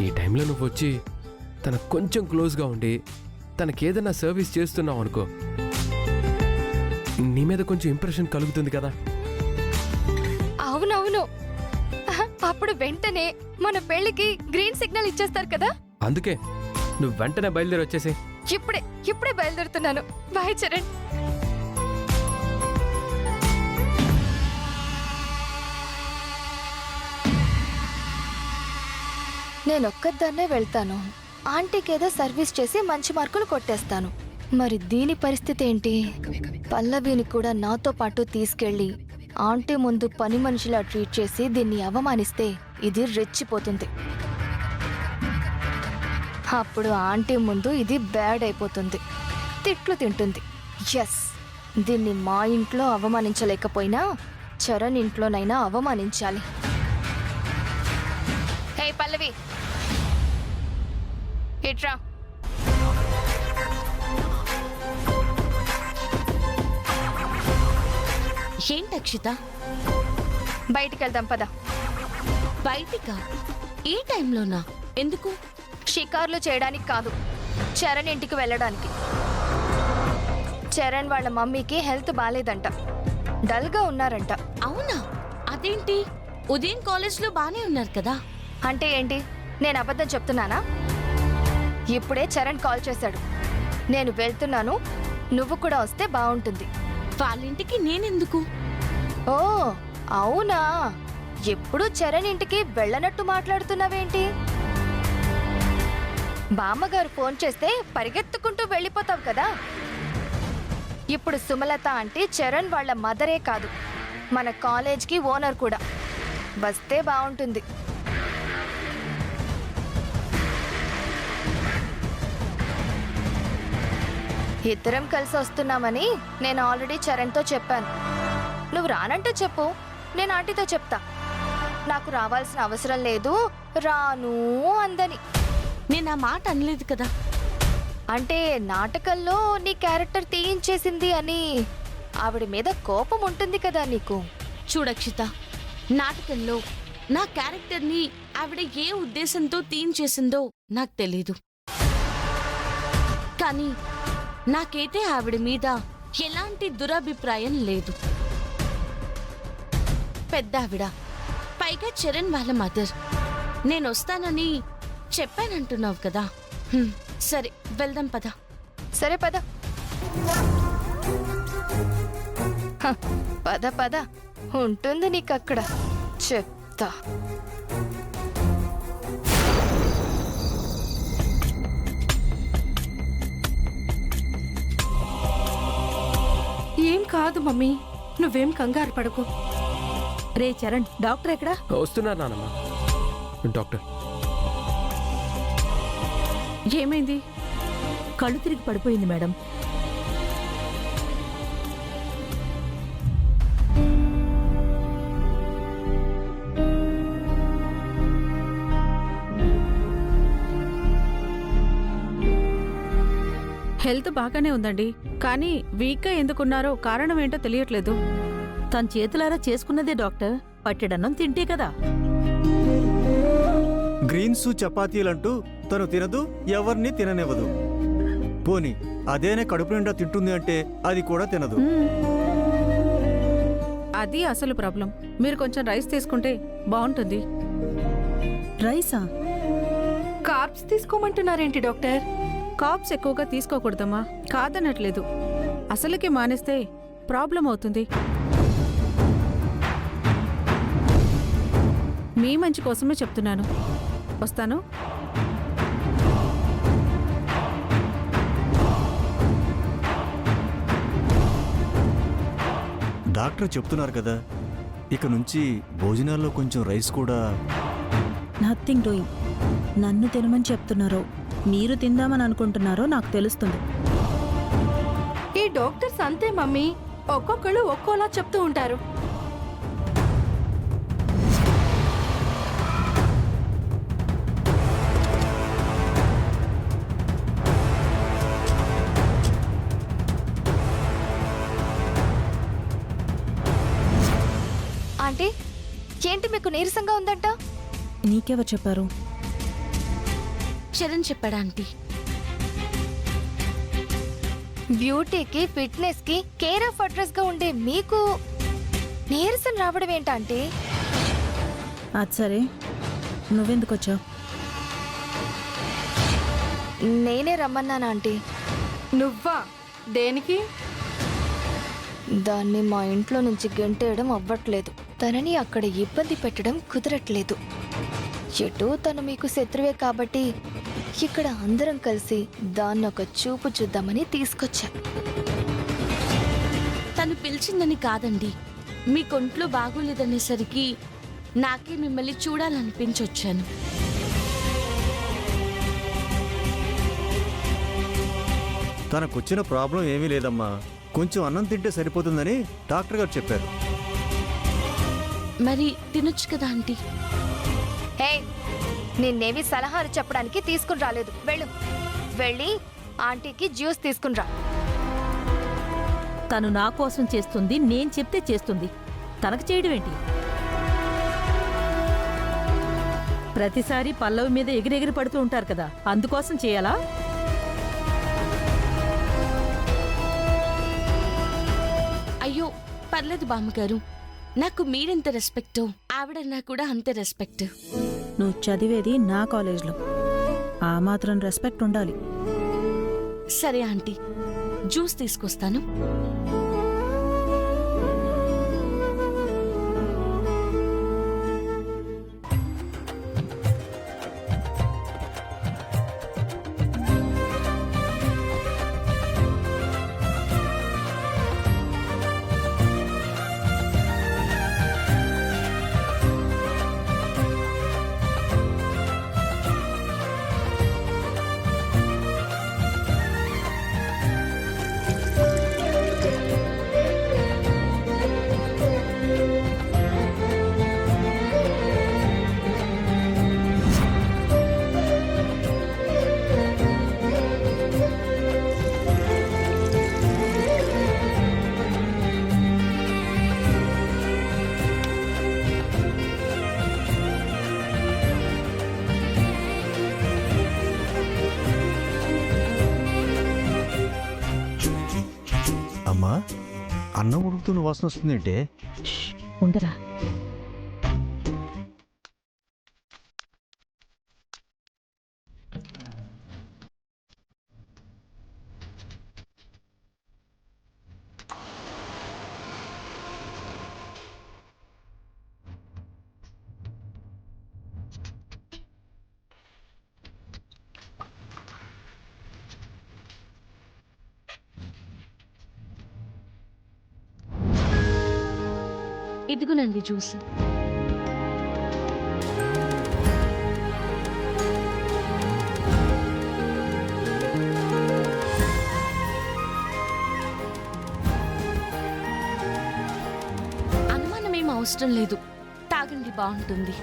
ఈ టైంలో నువ్వు వచ్చి తనకు కొంచెం క్లోజ్గా ఉండి తనకేదైనా సర్వీస్ చేస్తున్నావు అనుకో, నీ మీద కొంచెం ఇంప్రెషన్ కలుగుతుంది కదా. అవునవును, అప్పుడు వెంటనే మన పెళ్లికి గ్రీన్ సిగ్నల్ ఇచ్చేస్తారు కదా. అందుకే నువ్వు వెంటనే బయలుదేరి వచ్చేసి. ఇప్పుడే బయలుదేరుతున్నాను. బాయ్ చరణ్. నేనొక్కదాన్నే వెళ్తాను. ఆంటీకేదో సర్వీస్ చేసి మంచి మార్కులు కొట్టేస్తాను. మరి దీని పరిస్థితి ఏంటి? పల్లవిని కూడా నాతో పాటు తీసుకెళ్ళి ఆంటీ ముందు పని మనిషిలా ట్రీట్ చేసి దీన్ని అవమానిస్తే ఇది రెచ్చిపోతుంది. అప్పుడు ఆంటీ ముందు ఇది బ్యాడ్ అయిపోతుంది, తిట్లు తింటుంది. ఎస్, దీన్ని మా ఇంట్లో అవమానించలేకపోయినా చరణ్ ఇంట్లోనైనా అవమానించాలి. హే పల్లవి, ఇట్రా. ఏంటి అక్షిత? బయటికి వెళ్దాం పద. బయటికా? ఈ టైంలోనా? ఎందుకు? షికార్లు చేయడానికి కాదు, చరణ్ ఇంటికి వెళ్ళడానికి. చరణ్ వాళ్ళ మమ్మీకి హెల్త్ బాలేదంట, డల్గా ఉన్నారంట. అవునా? అదేంటి? ఉదయం కాలేజ్లో బానే ఉన్నారు కదా. అంటే ఏంటి, నేను అబద్ధం చెప్తున్నానా? ఇప్పుడే చరణ్ కాల్ చేశాడు. నేను వెళ్తున్నాను, నువ్వు కూడా వస్తే బాగుంటుంది. వాళ్ళింటికి నేనెందుకు? ఓ అవునా, ఎప్పుడు చరణ్ ఇంటికి వెళ్ళనట్టు మాట్లాడుతున్నావేంటి? బామ్మగారు ఫోన్ చేస్తే పరిగెత్తుకుంటూ వెళ్ళిపోతావు కదా. ఇప్పుడు సుమలత అంటే చరణ్ వాళ్ళ మదరే కాదు, మన కాలేజ్కి ఓనర్ కూడా. వస్తే బాగుంటుంది. ఇద్దరం కలిసి వస్తున్నామని నేను ఆల్రెడీ చరణ్తో చెప్పాను. నువ్వు రానంటే చెప్పు, నేను ఆంటీతో చెప్తా. నాకు రావాల్సిన అవసరం లేదు, రాను అందని. నేను ఆ మాట అనలేదు కదా. అంటే నాటకంలో నీ క్యారెక్టర్ తీయించేసింది అని ఆవిడ మీద కోపం ఉంటుంది కదా నీకు. చూడక్షిత, నాటకంలో నా క్యారెక్టర్ని ఆవిడ ఏ ఉద్దేశంతో తీయించేసిందో నాకు తెలీదు. కానీ నాకైతే ఆవిడ మీద ఎలాంటి దురభిప్రాయం లేదు. పెద్ద ఆవిడ, పైగా చరణ్ వాళ్ళ మదర్. నేనొస్తానని చెప్పానంటున్నావు కదా. సరే వెళ్దాం పద. సరే పద. పద పద, ఉంటుంది నీకక్కడ చెప్తా. ఏం కాదు మమ్మీ, నువ్వేం కంగారు పడకు. రే చరణ్, డాక్టర్ ఎక్కడా? వస్తున్నారు నానమ్మ. డాక్టర్ ఏమైంది? కళ్ళు తిరిగి పడిపోయింది మేడం. హెల్త్ బాగానే ఉందండి, కానీ వీక్గా ఎందుకున్నారో కారణం ఏంటో తెలియట్లేదు. తన చేతులారా చేసుకున్నదే డాక్టర్, పట్టెడన్నం తింటే కదా. గ్రీన్స్ చపాతీలంటూ తను తినదు, ఎవరిని తిననివ్వదు. పోని అదేనే కడుపు నిండా తింటుంది అంటే అది కూడా తినదు. అది అసలు ప్రాబ్లం. మీరు కొంచెం రైస్ తీసుకుంటే బాగుంటుంది. రైసా? Carbs తీసుకోమంటున్నారేంటి doctor? కార్బ్స్ ఎక్కువగా తీసుకోకూడదమ్మా, కాదనట్లేదు. అసలుకి మానేస్తే ప్రాబ్లం అవుతుంది. మీ మంచి కోసమే చెప్తున్నాను. వస్తాను. డాక్టర్ చెప్తున్నారు కదా, ఇక నుంచి భోజనాల్లో కొంచెం రైస్ కూడా. Nothing doing. నన్ను తినమని చెప్తున్నారో మీరు తిందామని అనుకుంటున్నారో నాకు తెలుస్తుంది. ఈ డాక్టర్స్ అంతే మమ్మీ, ఒక్కొక్కళ్ళు ఒక్కోలా చెప్తూ ఉంటారు. ఆంటీ, ఏంటి మీకు నీరసంగా ఉందంట? నీకెవరు చెప్పారు? చరణ్ చెప్పాడు ఆంటీ. బ్యూటీకి ఫిట్నెస్ కి కేర్ ఆఫ్ అడ్రస్ గా ఉండే మీకు నీరసం రావడం ఏంటంటే? అది సరే, నువ్వెందుకు వచ్చావు? నేనే రమ్మన్నాను ఆంటీ. నువ్వా? దేనికి? దాన్ని మా ఇంట్లో నుంచి గెంటేయడం అవ్వట్లేదు. తనని అక్కడ ఇబ్బంది పెట్టడం కుదరట్లేదు. ఎటూ తను మీకు శత్రువే కాబట్టి ఇక్కడ అందరం కలిసి దాన్ని ఒక చూపు చూద్దామని తీసుకొచ్చా. తను పిలిచిందని కాదండి, మీ కొంట్లో బాగోలేదనేసరికి నాకే మిమ్మల్ని చూడాలనిపించొచ్చాను. తనకొచ్చిన ప్రాబ్లం ఏమీ లేదమ్మా, కొంచెం అన్నం తింటే సరిపోతుందని డాక్టర్ గారు చెప్పారు. మరి తినొచ్చు కదా ఆంటీ. హే, నిన్నేమి సలహాలు చెప్పడానికి తీసుకుని రాలేదు. వెళ్ళు, వెళ్ళి ఆంటీకి జ్యూస్ తీసుకుని రా. తను నా కోసం చేస్తుంది, నేను చెప్తే చేస్తుంది. తనకు చేయడం ఏంటి? ప్రతిసారి పల్లవి మీద ఎగిరెగిరి పడుతూ ఉంటారు కదా, అందుకోసం చేయాలా? అయ్యో పర్లేదు బామ్మగారు, నాకు మీరెంత రెస్పెక్టో ఆవిడన్నా కూడా అంతే రెస్పెక్ట్. నువ్వు చదివేది నా కాలేజ్లో, ఆ మాత్రం రెస్పెక్ట్ ఉండాలి. సరే ఆంటీ, జ్యూస్ తీసుకొస్తాను. అమ్మా, అన్నం ఉడుకుతున్న వాసన వస్తుందంటే? ఉండరా. ఇదిగునండి జ్యూస్. అనుమానమేం అవసరం లేదు, తాగండి, బాగుంటుంది.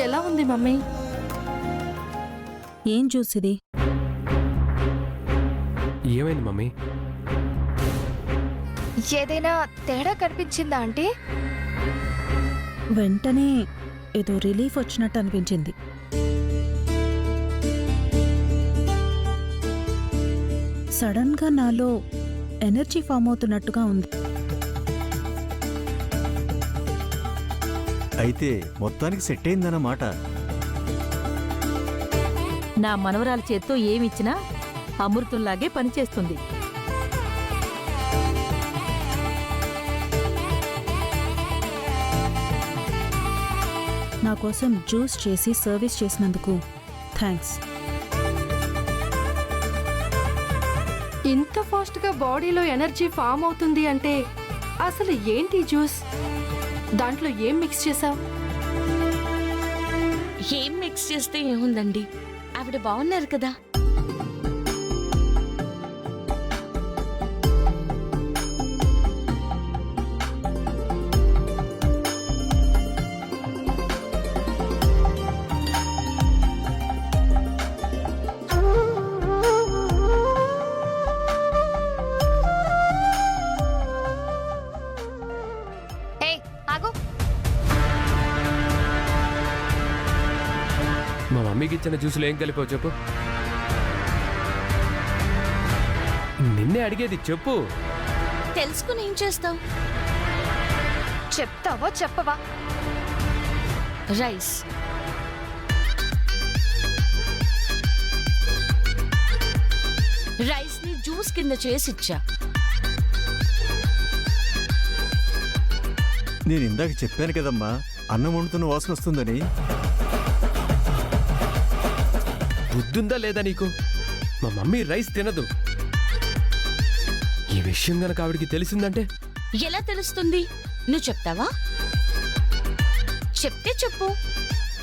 ఎలా ఉంది మమ్మీ? ఏం జ్యూస్ ఇది? ఏమైంది మమ్మీ? ఏదైనా తేడా కనిపించిందా ఆంటీ? వెంటనే ఏదో రిలీఫ్ వచ్చినట్టు అనిపించింది. సడన్ గా నాలో ఎనర్జీ ఫామ్ అవుతున్నట్టుగా ఉంది. అయితే మొత్తానికి సెట్ అయిందన్నమాట. నా మనవరాల చేత్తో ఏమిచ్చినా అమృతంలాగే పనిచేస్తుంది. నా కోసం జ్యూస్ చేసి సర్వీస్ చేసినందుకు థ్యాంక్స్. ఇంత ఫాస్ట్ గా బాడీలో ఎనర్జీ ఫామ్ అవుతుంది అంటే అసలు ఏంటి జ్యూస్? దాంట్లో ఏం మిక్స్ చేసావు? ఏం మిక్స్ చేస్తే ఏముందండి, ఆవిడ బాగున్నారు కదా. ఇచ్చిన జ్యూస్లో ఏం కలిపావు చెప్పు. నిన్నే అడిగేది చెప్పు. తెలుసుకుని ఏం చేస్తావు? చెప్తావా చెప్పవా? రైస్. రైస్ ని జ్యూస్ కింద చేసి ఇచ్చా. నేను ఇందాక చెప్పాను కదమ్మా, అన్నం వండుతున్న వాసన వస్తుందని. బుద్ధుందా లేదా నీకు? మా మమ్మీ రైస్ తినదు. ఈ విషయం గనక ఆవిడికి తెలిసిందంటే ఎలా తెలుస్తుంది? నువ్వు చెప్తావా? చెప్తే చెప్పు.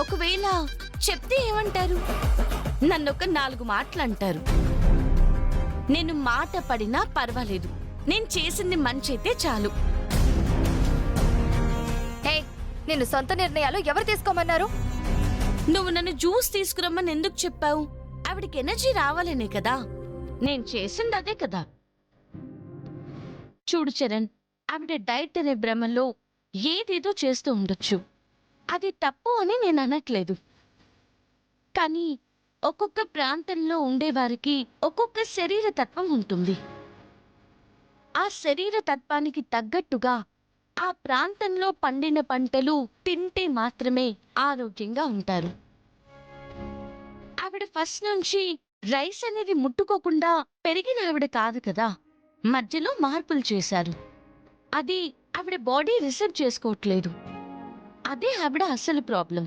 ఒకవేళ చెప్తే ఏమంటారు? నన్నొక 4 మాటలు అంటారు. నేను మాట పడినా పర్వాలేదు, నేను చేసింది మంచి అయితే చాలు. హే, నిన్ను సొంత నిర్ణయాలు ఎవరు తీసుకోమన్నారు? నువ్వు నన్ను జ్యూస్ తీసుకురమ్మని ఎందుకు చెప్పావు? ఆవిడికి ఎనర్జీ రావాలనే కదా. నేను చేసింది అదే కదా. చూడు చరణ్, ఆవిడ డైట్ అనే భ్రమలో ఏదేదో చేస్తూ ఉండొచ్చు. అది తప్పు అని నేను అనట్లేదు. కానీ ఒక్కొక్క ప్రాంతంలో ఉండేవారికి ఒక్కొక్క శరీర తత్వం ఉంటుంది. ఆ శరీర తత్వానికి తగ్గట్టుగా ఆ ప్రాంతంలో పండిన పంటలు తింటే మాత్రమే ఆరోగ్యంగా ఉంటారు. ఆవిడ ఫస్ట్ నుంచి రైస్ అనేది ముట్టుకోకుండా పెరిగిన ఆవిడ కాదు కదా. మధ్యలో మార్పులు చేశారు. అది ఆవిడ బాడీ రిసీవ్ చేసుకోవట్లేదు. అదే ఆవిడ అసలు ప్రాబ్లం.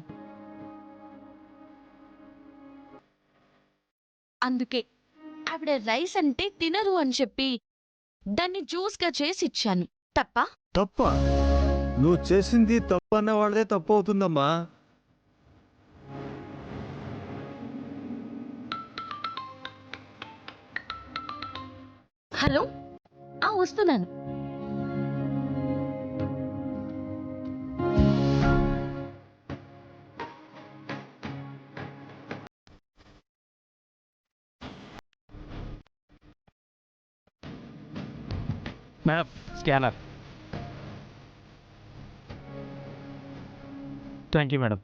అందుకే ఆవిడ రైస్ అంటే తినరు అని చెప్పి దాన్ని జ్యూస్గా చేసి ఇచ్చాను. తప్ప? తప్ప? నువ్వు చేసింది తప్పు అన్న వాళ్ళదే తప్పు అవుతుందమ్మా. హలో, వస్తున్నాను. Madam, scanner. Thank you madam.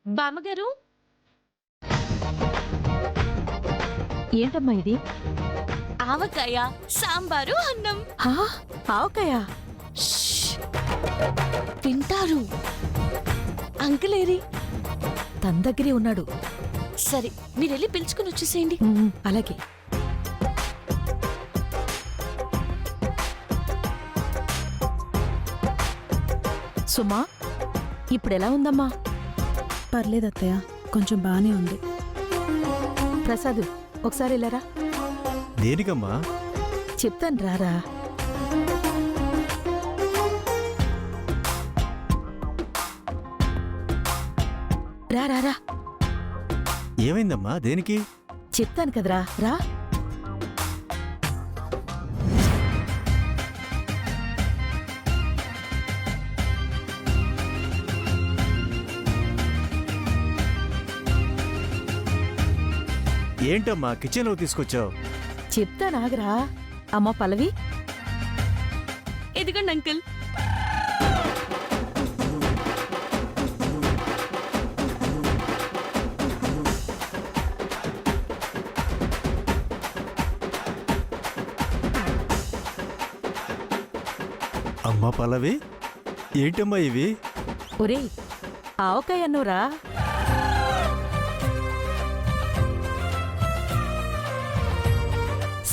బామ్మగారు, ఏంటమ్మా ఇది? ఆవకాయ, సాంబారు, అన్నం. ఆవకాయ? శ్ష్! తింటారు. అంకులేరి? తన దగ్గరే ఉన్నాడు. సరే, మీరెళ్ళి పిలుచుకుని వచ్చేసేయండి. అలాగే. సుమా, ఇప్పుడెలా ఉందమ్మా? పర్లేదు అత్తయ్య, కొంచెం బానే ఉంది. ప్రసాద్, ఒకసారి వెళ్ళరా. దేనికమ్మా? చెప్తాను, రారా. రా. ఏమైందమ్మా? దేనికి? చెప్తాను కదరా, రా. ఏంటమ్మా కిచెన్లో తీసుకొచ్చావు? చెప్తాను, ఆగరా. అమ్మా పల్లవి, ఎదిగండి అంకుల్. అమ్మా పల్లవి, ఏంటమ్మా ఇవి? ఒరేయ్, ఆవకాయ అన్నోరా.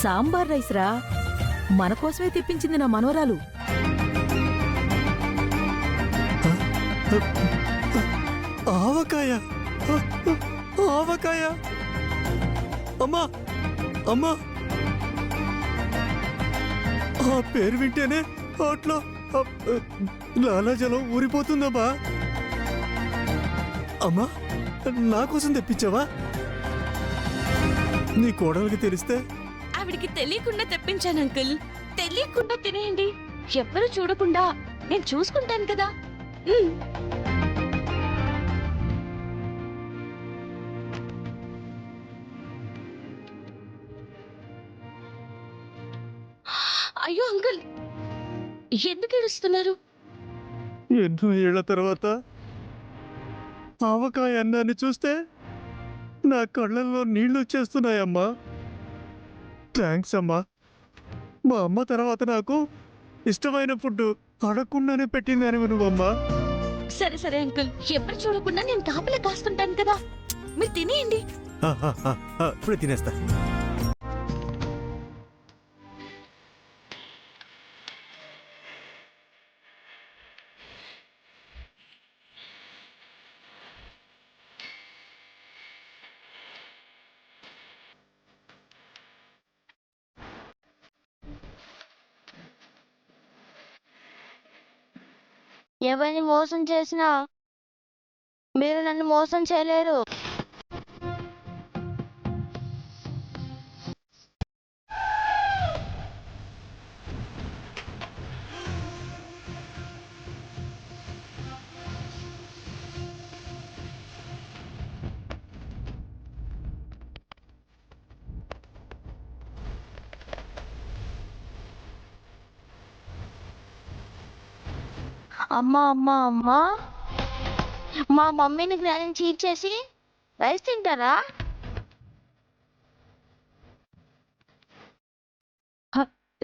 సాంబార్ రైస్ రా, మన కోసమే తెప్పించింది నా మనవరాలు. ఆవకాయ? ఆవకాయ? అమ్మా, అమ్మా, ఆ పేరు వింటేనే అట్లా లాలాజలం ఊరిపోతుందమ్మా. అమ్మా, నా కోసం తెప్పించావా? నీ కోడలికి తెలిస్తే? ఆవిడికి తెలియకుండా తెప్పించాను అంకుల్. తెలియకుండా తినేయండి, ఎవ్వరూ చూడకుండా. నేను చూసుకుంటాను కదా. అయ్యో అంకుల్, ఎందుకు ఏడుస్తున్నారు? ఎన్నో ఏళ్ల తర్వాత ఆవకాయ అన్నాన్ని చూస్తే నా కళ్ళల్లో నీళ్లు వచ్చేస్తున్నాయమ్మా. థ్యాంక్స్ అమ్మా. మా అమ్మ తర్వాత నాకు ఇష్టమైన ఫుడ్ అడగకుండానే పెట్టిందని నువ్వమ్మా. సరే సరే అంకుల్, ఎప్పుడు చూడకుండా నేను కాపలా కాస్తుంటాను కదా, మీరు తినేయండి. ఇప్పుడు తినేస్తా. ఎవరిని మోసం చేసినా మీరు నన్ను మోసం చేయలేరు. అమ్మా అమ్మా అమ్మా, మా మమ్మీని జ్ఞానం చీట్ చేసి రైస్ తింటారా?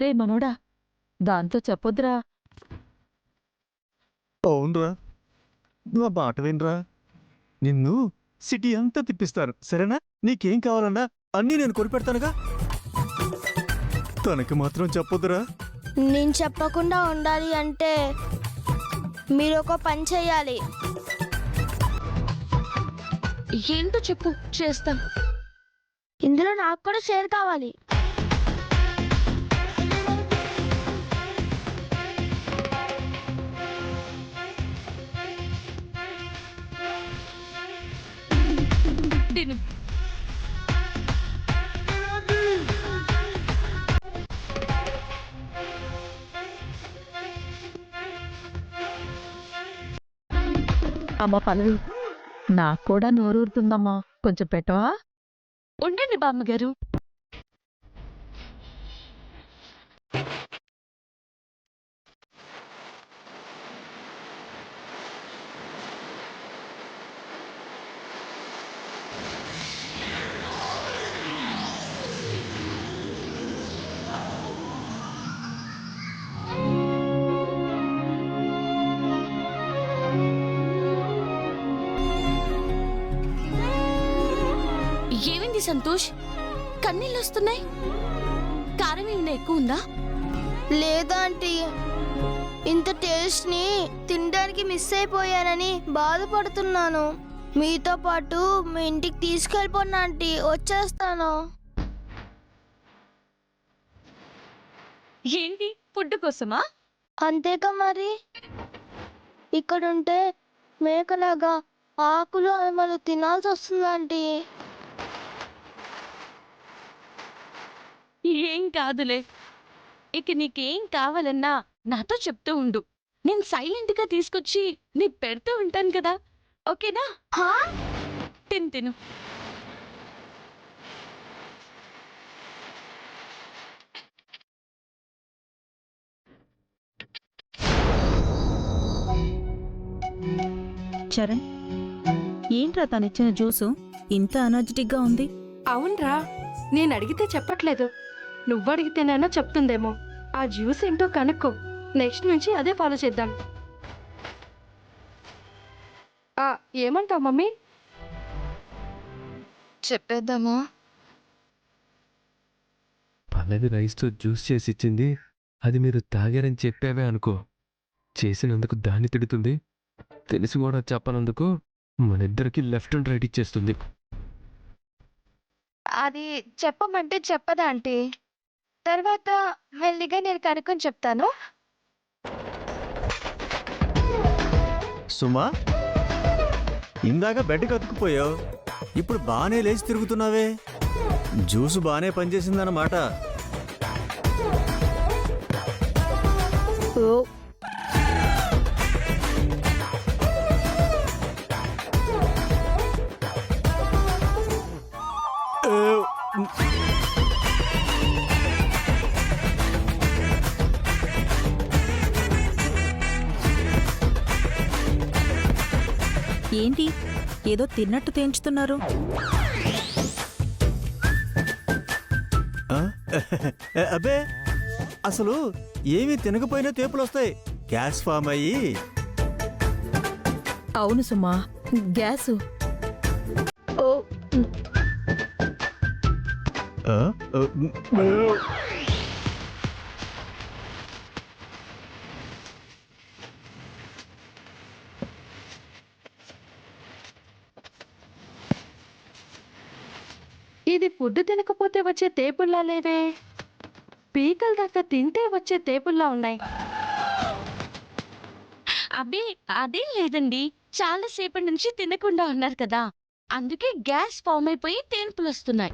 రే మనోడా, దాంతో చెప్పొద్దురా. అవునరా, నువ్వు ఆ మాట వినరా. నిన్ను సిటీ అంతా తిప్పిస్తాను, సరేనా? నీకేం కావాలన్నా అన్నీ నేను కొనిపెడతానుగా. తనకి మాత్రం చెప్పొద్దురా. నేను చెప్పకుండా ఉండాలి అంటే మీరు ఒక పని చేయాలి. ఏంటో చెప్పు, చేస్తాం. ఇందులో నాకు కూడా షేర్ కావాలి. తిను. అమ్మ పల్లవి, నాకు కూడా నోరూరుతుందమ్మా, కొంచెం పెట్టవా? ఉండండి బామ్మగారు. ఏమైంది సంతోష్, కన్నీళ్ళు వస్తున్నాయి? కారం ఏమైనా ఎక్కువ ఉందా? లేదా ఆంటీ, ఇంత టేస్ట్ ని తినడానికి మిస్ అయిపోయానని బాధపడుతున్నాను. మీతో పాటు మీ ఇంటికి తీసుకెళ్ళిపోనా ఆంటీ, వచ్చేస్తాను. ఏంటి, ఫుడ్ కోసమా? అంతేగా మరి, ఇక్కడుంటే మేకలాగా ఆకులు అమలు తినాల్సి వస్తుంది ఆంటీ. ఏం కాదులే, ఇక నీకేం కావాలన్నా నాతో చెప్తూ ఉండు, నేను సైలెంట్ గా తీసుకొచ్చి నీ పెడుతూ ఉంటాను కదా, ఓకేనా? తిను తిను. చరణ్, ఏంట్రా తనిచ్చిన జ్యూసు ఇంత ఎనర్జెటిక్గా ఉంది? అవునరా, నేను అడిగితే చెప్పట్లేదు. నువ్వు అడిగితేనైనా చెప్తుందేమో. ఆ జ్యూస్ ఏంటో కనుక్కో, నెక్స్ట్ నుంచి అదే ఫాలో చేద్దాం. ఏమంటావు మమ్మీ? చెప్పేద్దామా? పల్లవి రైస్తో జ్యూస్ చేసి ఇచ్చింది, అది మీరు తాగారని చెప్పావే అనుకో. చేసినందుకు దాన్ని తిడుతుంది, తెలిసి కూడా చెప్పనందుకు మనిద్దరికి లెఫ్ట్ అండ్ రైట్ ఇచ్చేస్తుంది. అది చెప్పమంటే చెప్పదా ఆంటీ, తర్వాత మెల్లిగా నేను కనుక్కొని చెప్తాను. సుమా, ఇందాక బెడ్కి అతుకుపోయావు, ఇప్పుడు బాగానే లేచి తిరుగుతున్నావే. జ్యూసు బాగానే పనిచేసిందన్నమాట. ఏంటి ఏదో తిన్నట్టు తేంచుతున్నారు. ఆ? అబ్బే అసలు ఏమీ తినకపోయినా తేపులు వస్తాయి, గ్యాస్ ఫామ్ అయ్యి. అవును సుమా, గ్యాసు. ఓ ఆ? ఇది ఫుడ్ తినకపోతే వచ్చే తేపుల్లా లేవే, పీకల దాకా తింటే వచ్చే తేపుల్లా ఉన్నాయి. అబ్బే అదేం లేదండి, చాలా సేపటి నుంచి తినకుండా ఉన్నారు కదా, అందుకే గ్యాస్ ఫామ్ అయిపోయి తేన్పులు వస్తున్నాయి.